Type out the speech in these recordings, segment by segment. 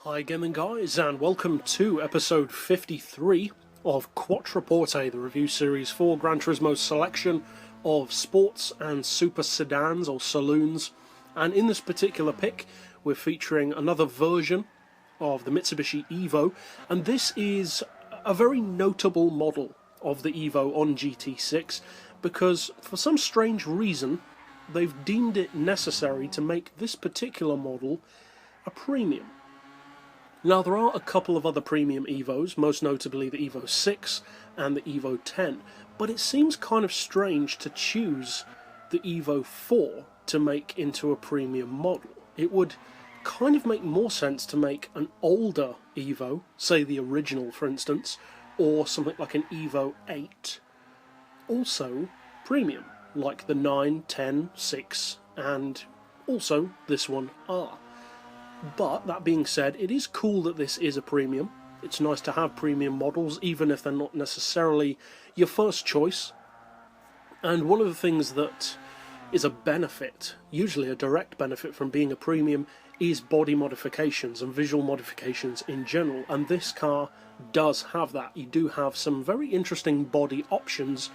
Hi again guys, and welcome to episode 53 of Quattroporte, the review series for Gran Turismo's selection of sports and super sedans or saloons. And in this particular pick we're featuring another version of the Mitsubishi Evo, and this is a very notable model of the Evo on GT6 because for some strange reason they've deemed it necessary to make this particular model a premium. Now, there are a couple of other premium Evos, most notably the Evo 6 and the Evo 10, but it seems kind of strange to choose the Evo 4 to make into a premium model. It would kind of make more sense to make an older Evo, say the original for instance, or something like an Evo 8, also premium, like the 9, 10, 6, and also this one are. But, that being said, it is cool that this is a premium. It's nice to have premium models, even if they're not necessarily your first choice. And one of the things that is a benefit, usually a direct benefit from being a premium, is body modifications and visual modifications in general. And this car does have that. You do have some very interesting body options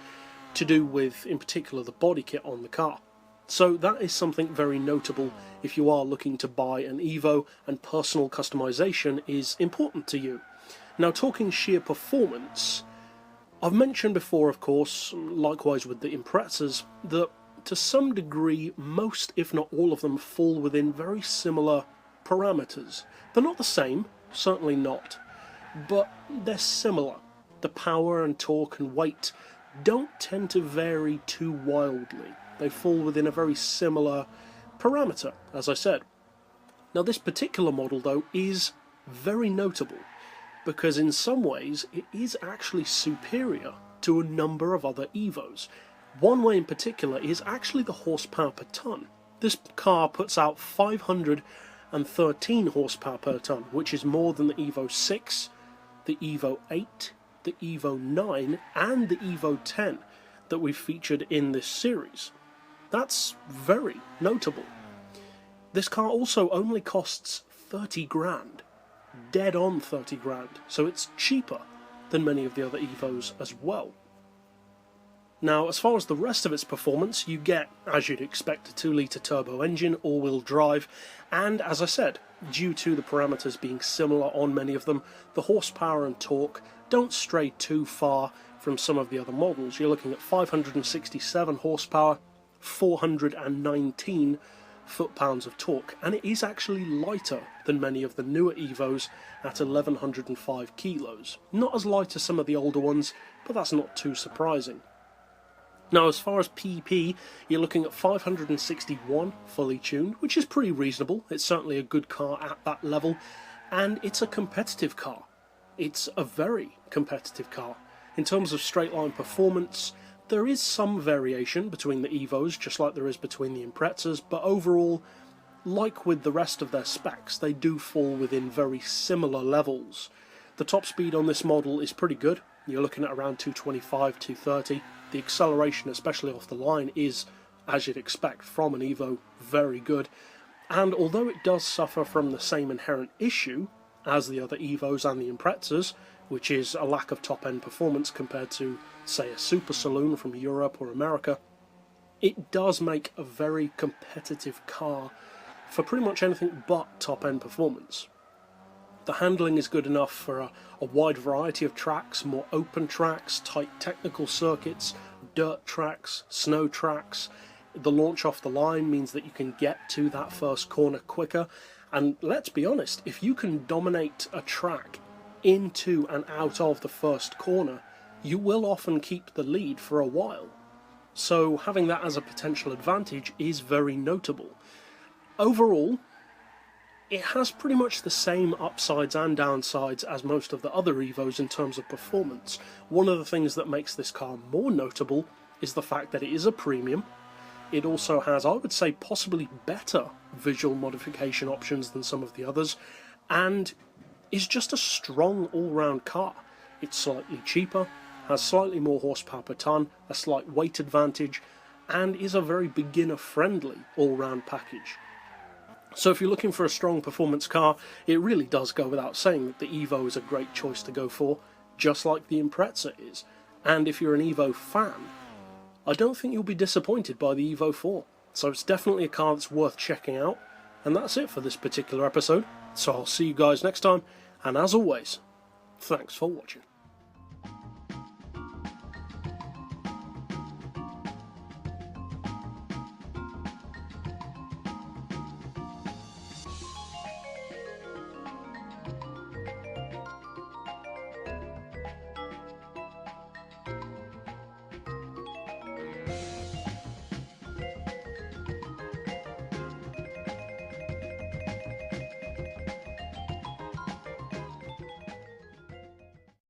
to do with, in particular, the body kit on the car. So that is something very notable if you are looking to buy an Evo, and personal customization is important to you. Now, talking sheer performance, I've mentioned before, of course, likewise with the Imprezas, that to some degree most, if not all of them, fall within very similar parameters. They're not the same, certainly not, but they're similar. The power and torque and weight don't tend to vary too wildly. They fall within a very similar parameter, as I said. Now, this particular model, though, is very notable because in some ways it is actually superior to a number of other Evos. One way in particular is actually the horsepower per tonne. This car puts out 513 horsepower per tonne, which is more than the Evo 6, the Evo 8, the Evo 9, and the Evo 10 that we've featured in this series. That's very notable. This car also only costs 30 grand, dead on 30 grand, so it's cheaper than many of the other Evos as well. Now, as far as the rest of its performance, you get, as you'd expect, a 2-litre turbo engine, all-wheel drive, and as I said, due to the parameters being similar on many of them, the horsepower and torque don't stray too far from some of the other models. You're looking at 567 horsepower, 419 foot-pounds of torque, and it is actually lighter than many of the newer Evos at 1105 kilos. Not as light as some of the older ones, but that's not too surprising. Now, as far as PP, you're looking at 561 fully tuned, which is pretty reasonable. It's certainly a good car at that level, and it's a competitive car. It's a very competitive car. In terms of straight-line performance, there is some variation between the Evos, just like there is between the Imprezas, but overall, like with the rest of their specs, they do fall within very similar levels. The top speed on this model is pretty good. You're looking at around 225, 230. The acceleration, especially off the line, is, as you'd expect from an Evo, very good. And although it does suffer from the same inherent issue as the other Evos and the Imprezas, which is a lack of top-end performance compared to, say, a super saloon from Europe or America, it does make a very competitive car for pretty much anything but top-end performance. The handling is good enough for a wide variety of tracks, more open tracks, tight technical circuits, dirt tracks, snow tracks. The launch off the line means that you can get to that first corner quicker, and let's be honest, if you can dominate a track into and out of the first corner, you will often keep the lead for a while. So having that as a potential advantage is very notable. Overall, it has pretty much the same upsides and downsides as most of the other Evos in terms of performance. One of the things that makes this car more notable is the fact that it is a premium. It also has, I would say, possibly better visual modification options than some of the others, and is just a strong all-round car. It's slightly cheaper, has slightly more horsepower per tonne, a slight weight advantage, and is a very beginner-friendly all-round package. So if you're looking for a strong performance car, it really does go without saying that the Evo is a great choice to go for, just like the Impreza is. And if you're an Evo fan, I don't think you'll be disappointed by the Evo IV. So it's definitely a car that's worth checking out. And that's it for this particular episode. So I'll see you guys next time, and as always, thanks for watching.